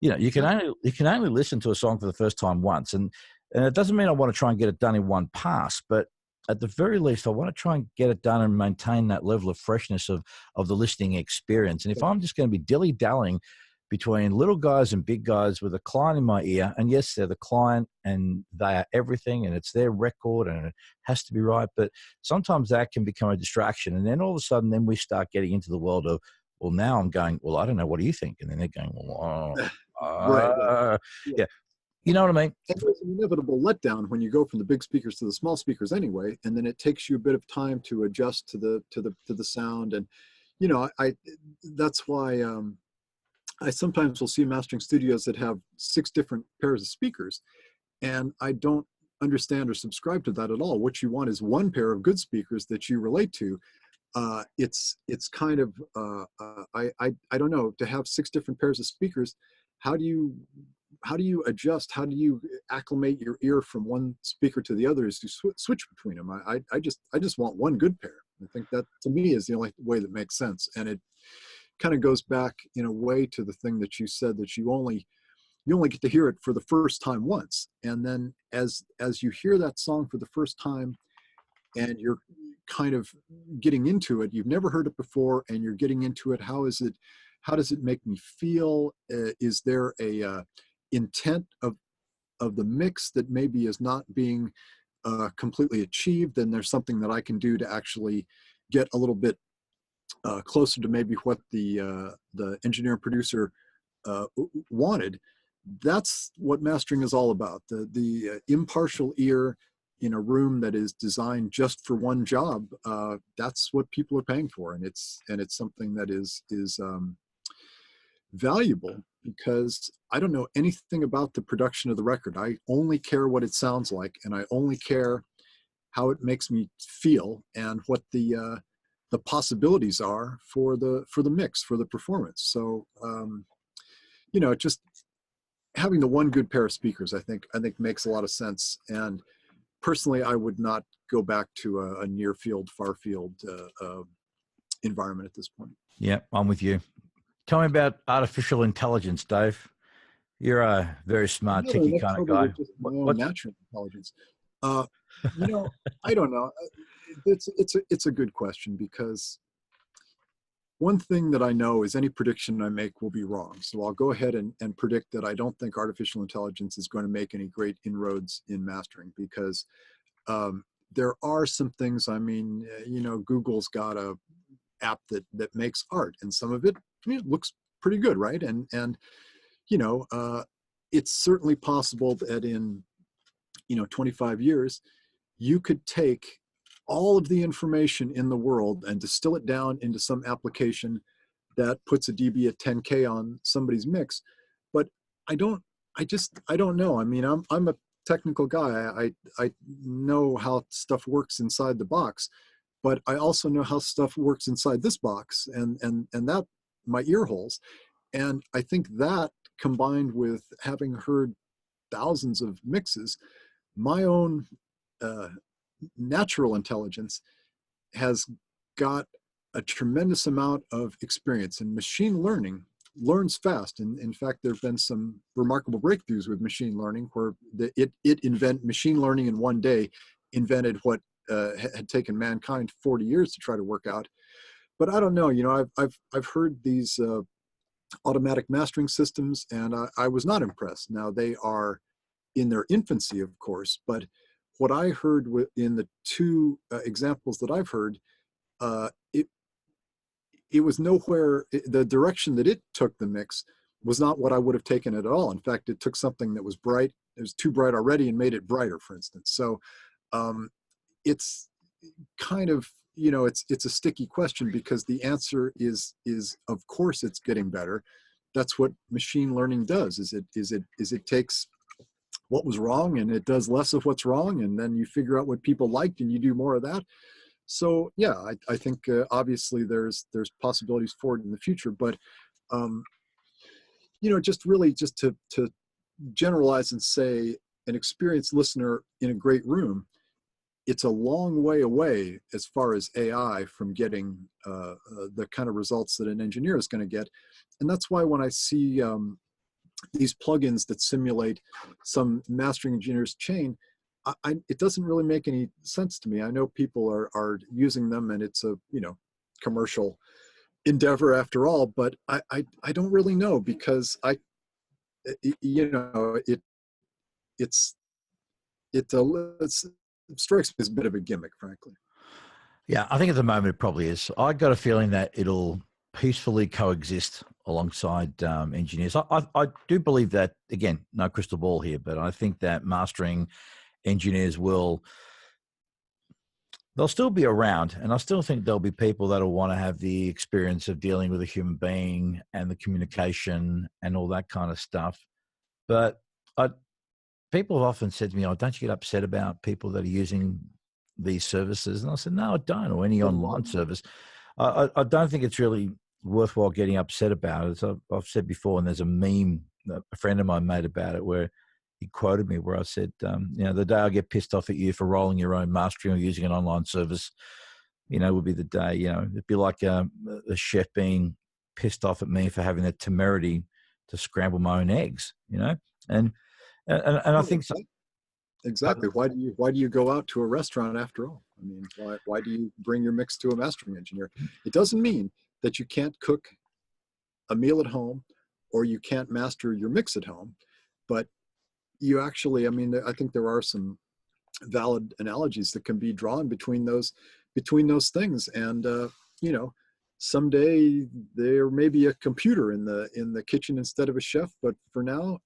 Speaker 1: You can only listen to a song for the first time once, and it doesn't mean I want to try and get it done in one pass, but at the very least, I want to try and get it done and maintain that level of freshness of the listening experience. And if I'm just going to be dilly-dallying between little guys and big guys with a client in my ear, and yes, they're the client and they are everything and it's their record and it has to be right, but sometimes that can become a distraction. And then all of a sudden, then we start getting into the world of, well, now I'm going, well, I don't know, what do you think? And then they're going, well,
Speaker 2: Right.
Speaker 1: yeah. You know what I mean?
Speaker 2: And there's an inevitable letdown when you go from the big speakers to the small speakers anyway, and then it takes you a bit of time to adjust to the sound. And I that's why I sometimes will see mastering studios that have 6 different pairs of speakers, and I don't understand or subscribe to that at all. What you want is one pair of good speakers that you relate to. It's kind of I don't know, to have 6 different pairs of speakers. How do you adjust? How do you acclimate your ear from one speaker to the other as you switch between them? I just want one good pair. I think that, to me, is the only way that makes sense. And it kind of goes back in a way to the thing that you said, that you only get to hear it for the first time once. And then as you hear that song for the first time and you're kind of getting into it, you've never heard it before and you're getting into it. How does it make me feel? Is there a intent of the mix that maybe is not being completely achieved? Then there's something that I can do to actually get a little bit closer to maybe what the engineer and producer wanted. That's what mastering is all about. The impartial ear in a room that is designed just for one job. That's what people are paying for, and it's something that is valuable, because I don't know anything about the production of the record. I only care what it sounds like, and I only care how it makes me feel and what the possibilities are for the mix, for the performance. So just having the one good pair of speakers, I think makes a lot of sense. And personally, I would not go back to a near field, far field environment at this point.
Speaker 1: Yeah, I'm with you. Tell me about artificial intelligence, Dave. You're a very smart, techie kind of guy.
Speaker 2: What's natural intelligence? I don't know. It's a good question, because one thing that I know is any prediction I make will be wrong. So I'll go ahead and predict that I don't think artificial intelligence is going to make any great inroads in mastering, because there are some things. I mean, Google's got a app that makes art, and some of it looks pretty good, right? And it's certainly possible that in 25 years you could take all of the information in the world and distill it down into some application that puts a dB at 10K on somebody's mix. But I don't I don't know. I mean, I'm a technical guy. I know how stuff works inside the box, but I also know how stuff works inside this box, and that my ear holes. And I think that, combined with having heard thousands of mixes, my own uh, natural intelligence has got a tremendous amount of experience. And machine learning learns fast. And in fact, there have been some remarkable breakthroughs with machine learning where machine learning in one day invented what had taken mankind 40 years to try to work out. But I don't know, I've heard these automatic mastering systems, and I was not impressed. Now, they are in their infancy, of course, but what I heard in the two examples that I've heard, uh, it it was nowhere. The direction that it took the mix was not what I would have taken at all. In fact, it took something that was bright. It was too bright already and made it brighter, for instance. So um, it's kind of, it's a sticky question, because the answer is of course it's getting better. That's what machine learning does. It takes what was wrong and it does less of what's wrong, and then you figure out what people liked and you do more of that. So yeah, I think obviously there's possibilities for it in the future, but um, just to generalize and say, an experienced listener in a great room, it's a long way away as far as AI from getting the kind of results that an engineer is going to get. And that's why when I see these plugins that simulate some mastering engineer's chain, it doesn't really make any sense to me. I know people are using them, and it's a commercial endeavor after all, but I don't really know, because it's it strikes me as a bit of a gimmick, frankly.
Speaker 1: Yeah, I think at the moment it probably is. I got a feeling that it'll peacefully coexist alongside engineers. I do believe that, again, no crystal ball here, but I think that mastering engineers they'll still be around, and I still think there'll be people that'll want to have the experience of dealing with a human being and the communication and all that kind of stuff. But people have often said to me, "Oh, don't you get upset about people that are using these services?" And I said, "No, I don't, or any online service. I don't think it's really worthwhile getting upset about it." As I've said before, and there's a meme that a friend of mine made about it where he quoted me where I said, the day I get pissed off at you for rolling your own mastering or using an online service, would be the day, it'd be like a chef being pissed off at me for having the temerity to scramble my own eggs, and I think so.
Speaker 2: Exactly. Why do you go out to a restaurant after all? I mean, why do you bring your mix to a mastering engineer? It doesn't mean that you can't cook a meal at home or you can't master your mix at home, but you actually, I mean, I think there are some valid analogies that can be drawn between those things. And someday there may be a computer in the kitchen instead of a chef, but for now,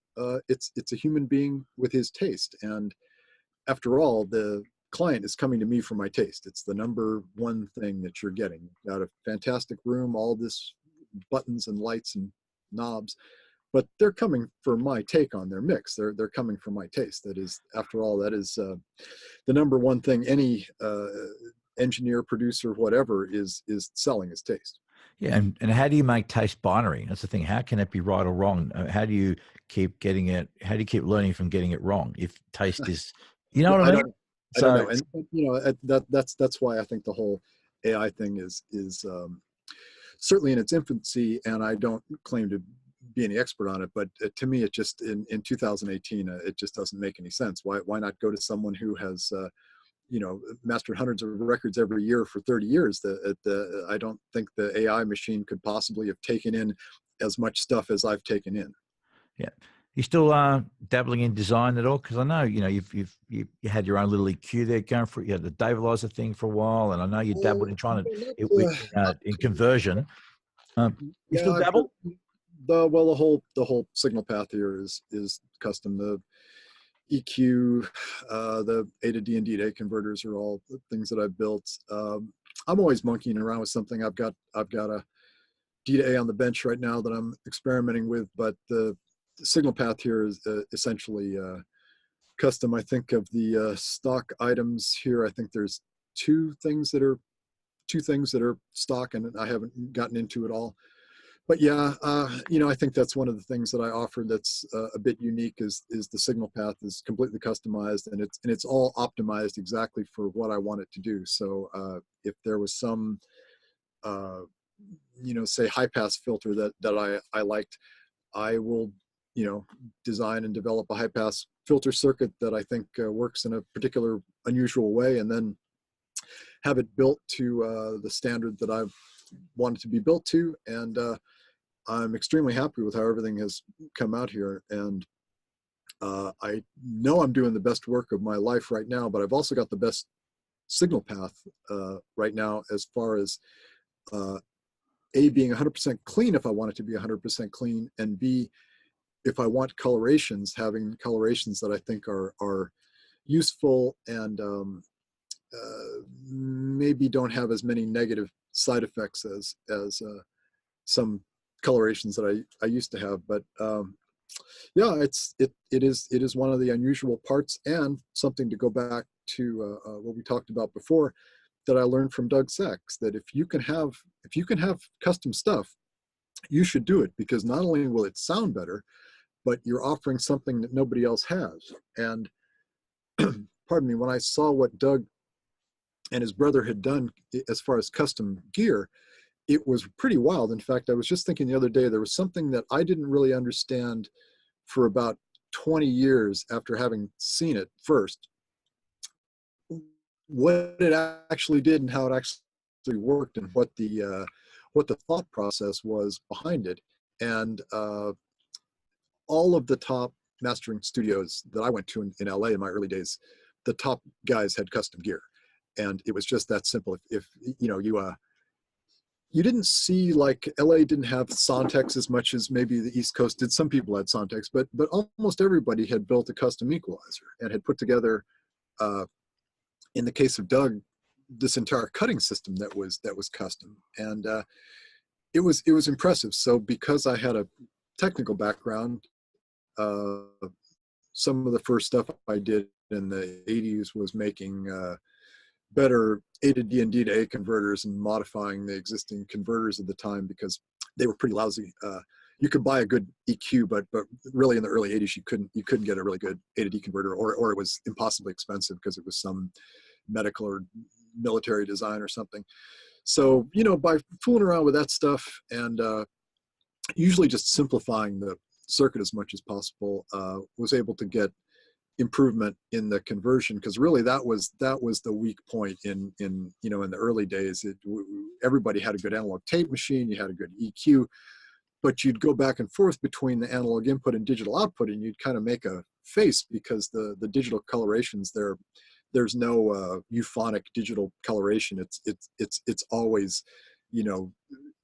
Speaker 2: it's a human being with his taste. And after all, the client is coming to me for my taste. It's the number one thing that you're getting. You've got a fantastic room, all this buttons and lights and knobs, but they're coming for my take on their mix. They're coming for my taste. That is, after all, that is the number one thing any engineer, producer, whatever is selling is taste.
Speaker 1: Yeah, and how do you make taste binary? That's the thing. How can it be right or wrong? How do you keep getting it? How do you keep learning from getting it wrong? If taste is, what I mean?
Speaker 2: I don't know, and that's why I think the whole AI thing is certainly in its infancy, and I don't claim to be any expert on it, but to me, it just in 2018, it just doesn't make any sense. Why not go to someone who has mastered hundreds of records every year for 30 years? I don't think the AI machine could possibly have taken in as much stuff as I've taken in.
Speaker 1: Yeah. You still dabbling in design at all? Because I know you had your own little EQ there going for it. You had the Davalizer thing for a while, and I know you dabbled in trying to in conversion. You still dabble?
Speaker 2: The whole signal path here is custom. The EQ, the A to D and D to A converters are all the things that I've built. I'm always monkeying around with something. I've got a D to A on the bench right now that I'm experimenting with, but the signal path here is essentially custom. I think of the stock items here, I think there's two things that are stock, and I haven't gotten into it all. But yeah, I think that's one of the things that I offer that's a bit unique is the signal path is completely customized, and it's all optimized exactly for what I want it to do. So if there was some, say high pass filter that I liked, I will, design and develop a high pass filter circuit that I think works in a particular unusual way, and then have it built to the standard that I've wanted to be built to. And I'm extremely happy with how everything has come out here. And I know I'm doing the best work of my life right now, but I've also got the best signal path right now, as far as A, being 100% clean if I want it to be 100% clean, and B, if I want colorations, having colorations that I think are useful and maybe don't have as many negative side effects as some colorations that I used to have. But yeah, it is one of the unusual parts, and something to go back to what we talked about before, that I learned from Doug Sachs, that if you can have custom stuff, you should do it, because not only will it sound better, but you're offering something that nobody else has. And pardon me, when I saw what Doug and his brother had done as far as custom gear, it was pretty wild. In fact, I was just thinking the other day, there was something that I didn't really understand for about 20 years after having seen it first, what it actually did and how it actually worked, and what the thought process was behind it. And all of the top mastering studios that I went to in LA in my early days, the top guys had custom gear, and it was just that simple. If you didn't see, like, LA didn't have Sontex as much as maybe the East Coast did. Some people had Sontex, but almost everybody had built a custom equalizer and had put together, in the case of Doug, this entire cutting system that was custom. And it was impressive. So because I had a technical background, some of the first stuff I did in the 80s was making better A to D and D to A converters, and modifying the existing converters at the time, because they were pretty lousy. You could buy a good EQ, but really in the early 80s you couldn't get a really good A to D converter, or it was impossibly expensive because it was some medical or military design or something. So by fooling around with that stuff, and usually just simplifying the circuit as much as possible, was able to get improvement in the conversion, because really that was the weak point in the early days. Everybody had a good analog tape machine, you had a good EQ, but you'd go back and forth between the analog input and digital output, and you'd kind of make a face, because the digital colorations, there's no euphonic digital coloration. It's always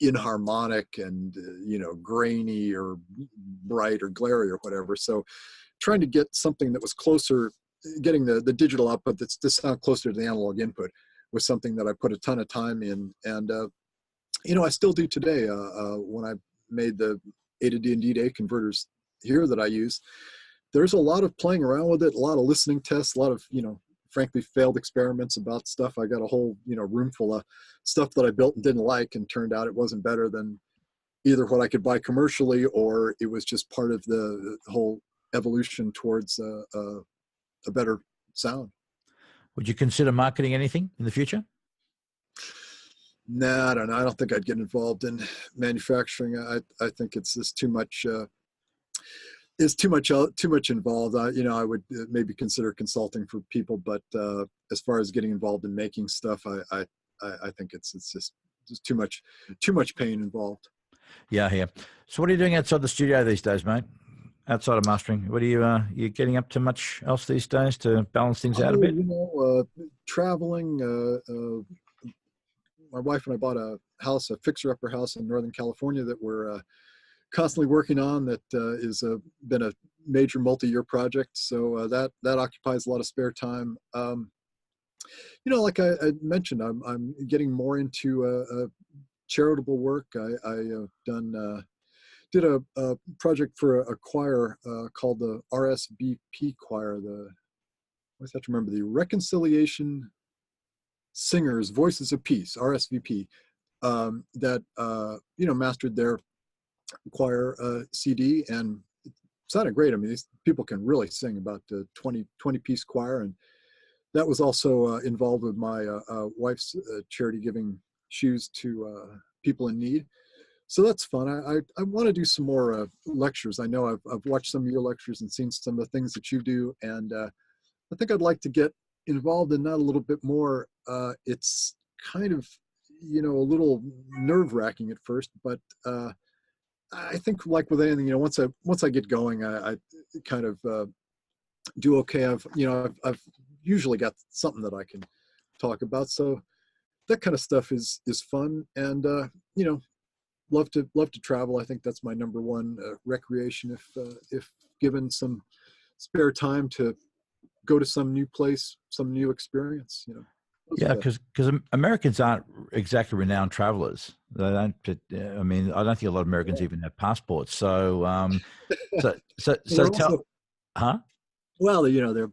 Speaker 2: inharmonic and grainy or bright or glary or whatever. So trying to get something that was closer, getting the digital output that's to sound closer to the analog input, was something that I put a ton of time in. And I still do today. When I made the A to D and D to A converters here that I use, there's a lot of playing around with it, a lot of listening tests, a lot of frankly failed experiments about stuff. I got a whole room full of stuff that I built and didn't like, and turned out it wasn't better than either what I could buy commercially, or it was just part of the whole evolution towards a better sound.
Speaker 1: Would you consider marketing anything in the future?
Speaker 2: Nah, I don't know. I don't think I'd get involved in manufacturing. I think it's just too much. Is too much involved. I would maybe consider consulting for people, but as far as getting involved in making stuff, I think it's just too much pain involved.
Speaker 1: Yeah, here. So what are you doing outside the studio these days, mate? Outside of mastering, what are you getting up to much else these days to balance things out a bit?
Speaker 2: Traveling. My wife and I bought a house, a fixer-upper house in Northern California that we're constantly working on. That is been a major multi-year project. So that occupies a lot of spare time. Like I mentioned, I'm getting more into charitable work. I've done did a project for a choir called the RSVP choir. I always have to remember the Reconciliation Singers Voices of Peace, RSVP. That mastered their choir CD, and it sounded great. I mean, these people can really sing, about 20 piece choir, and that was also involved with my wife's charity, giving shoes to people in need. So that's fun. I want to do some more lectures. I know I've watched some of your lectures and seen some of the things that you do, and I think I'd like to get involved in that a little bit more. It's kind of, a little nerve-wracking at first, but I think, like with anything, once I get going, I kind of do okay. I've usually got something that I can talk about, so that kind of stuff is fun, and love to travel. I think that's my number one recreation, if given some spare time, to go to some new place, some new experience.
Speaker 1: Yeah, because Americans aren't exactly renowned travelers. They don't. I mean, I don't think a lot of Americans even have passports. So, so tell,
Speaker 2: also,
Speaker 1: huh?
Speaker 2: well,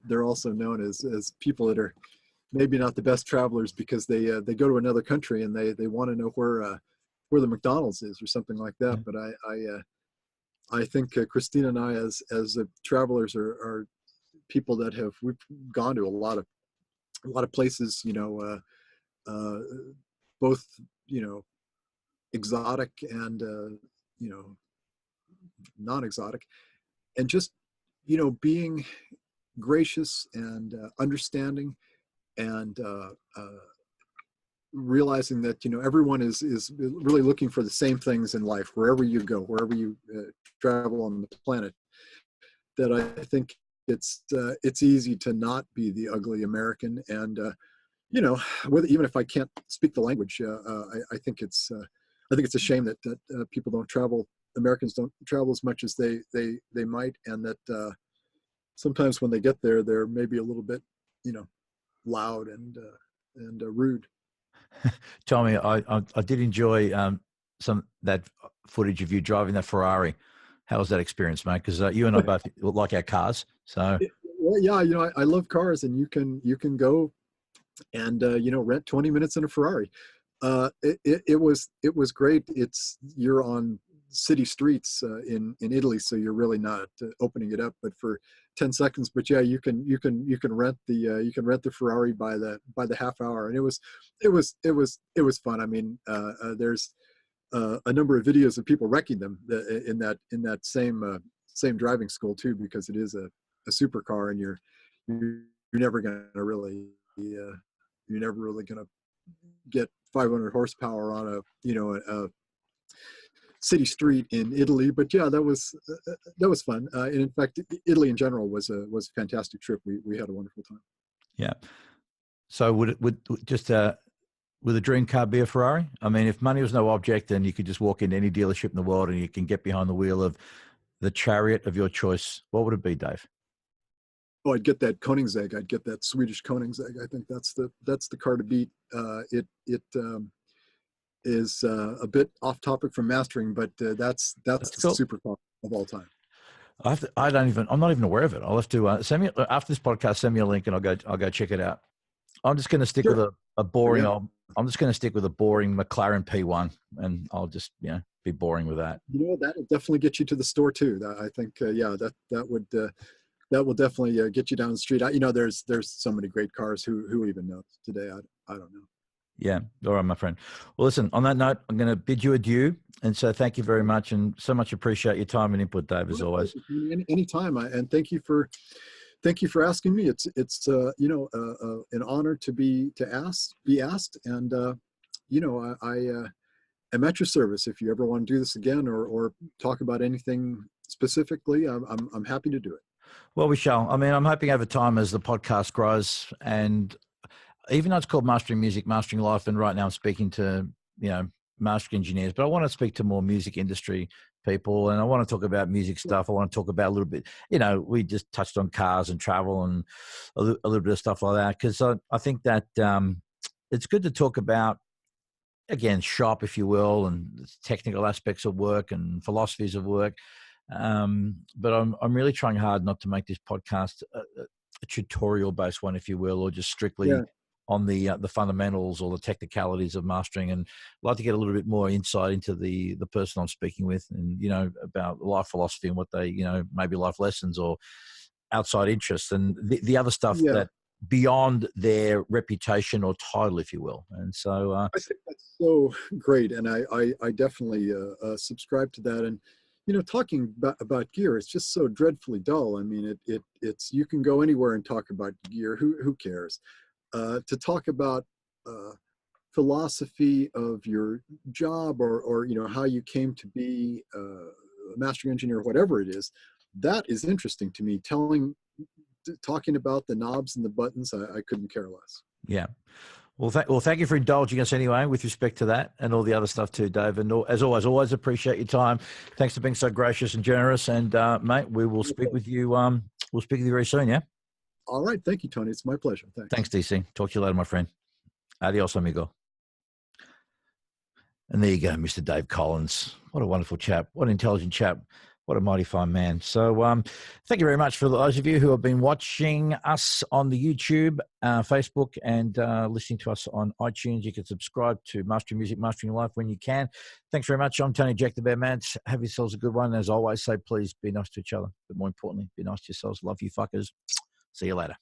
Speaker 2: they're also known as people that are maybe not the best travelers, because they go to another country and they want to know where the McDonald's is or something like that. But I think Christina and I, as travelers, are people that we've gone to a lot of places, both, exotic and, non-exotic, and just, being gracious and understanding, and realizing that, everyone is really looking for the same things in life, wherever you go, wherever you travel on the planet. That I think it's easy to not be the ugly American, and even if I can't speak the language, I think it's a shame that people don't travel. Americans don't travel as much as they might, and that sometimes when they get there, they're maybe a little bit, loud and rude.
Speaker 1: Tommy, I did enjoy some that footage of you driving that Ferrari. How was that experience, mate? Because you and I both like our cars. So
Speaker 2: well, yeah, I love cars, and you can go and rent 20 minutes in a Ferrari. It was great. You're on city streets in Italy, so you're really not opening it up, but for 10 seconds. But yeah, you can rent the Ferrari by the half hour, and it was fun. I mean, there's a number of videos of people wrecking them in that same driving school too, because it is a supercar, and you're never going to really get 500 horsepower on a city street in Italy. But yeah, that was fun. And in fact, Italy in general was a fantastic trip. We had a wonderful time.
Speaker 1: Yeah. So would a dream car be a Ferrari? I mean, if money was no object, then you could just walk into any dealership in the world and you can get behind the wheel of the chariot of your choice. What would it be, Dave?
Speaker 2: Oh, I'd get that Koenigsegg. I'd get that Swedish Koenigsegg. I think that's the car to beat. It is a bit off topic from mastering, but that's the cool. Super car of all time.
Speaker 1: I'm not even aware of it. I'll have to send me after this podcast. Send me a link and I'll go check it out. I'm just going to stick with a boring old. I'm just going to stick with a boring McLaren P1, and I'll just be boring with that.
Speaker 2: That'll definitely get you to the store too. I think that will definitely get you down the street. There's so many great cars. Who even knows today? I don't know.
Speaker 1: Yeah. All right, my friend. Well, listen, on that note, I'm going to bid you adieu. And so thank you very much, and so much appreciate your time and input, Dave, as always.
Speaker 2: Anytime. And thank you for asking me. It's an honor to be asked. And, I am at your service. If you ever want to do this again or talk about anything specifically, I'm happy to do it.
Speaker 1: Well, we shall. I mean, I'm hoping over time as the podcast grows, and even though it's called Mastering Music, Mastering Life, and right now I'm speaking to, mastering engineers, but I want to speak to more music industry people, and I want to talk about music stuff. I want to talk about a little bit, we just touched on cars and travel and a little bit of stuff like that, because I think that it's good to talk about again, shop, if you will, and technical aspects of work and philosophies of work. But I'm really trying hard not to make this podcast a tutorial based one, if you will, or just strictly
Speaker 2: Yeah.
Speaker 1: on the fundamentals or the technicalities of mastering. And I'd like to get a little bit more insight into the person I'm speaking with, and about life philosophy and what they maybe life lessons or outside interests and the other stuff
Speaker 2: Yeah.
Speaker 1: that beyond their reputation or title, if you will. And so
Speaker 2: I think that's so great, and I definitely subscribe to that. And talking about gear, it's just so dreadfully dull. I mean, it's you can go anywhere and talk about gear. Who cares? To talk about philosophy of your job, or how you came to be a mastering engineer, whatever it is, that is interesting to me. Talking about the knobs and the buttons, I couldn't care less.
Speaker 1: yeah. Well, thank you for indulging us anyway with respect to that and all the other stuff too, Dave. And as always appreciate your time. Thanks for being so gracious and generous. And mate, we will speak with you. We'll speak with you very soon. Yeah.
Speaker 2: All right. Thank you, Tony. It's my pleasure. Thanks.
Speaker 1: Thanks, DC. Talk to you later, my friend. Adios, amigo. And there you go, Mr. Dave Collins. What a wonderful chap. What an intelligent chap. What a mighty fine man. So thank you very much for those of you who have been watching us on the YouTube, Facebook, and listening to us on iTunes. You can subscribe to Mastering Music, Mastering Life when you can. Thanks very much. I'm Tony Jack the Bear Man. Have yourselves a good one. As always, say please be nice to each other. But more importantly, be nice to yourselves. Love you fuckers. See you later.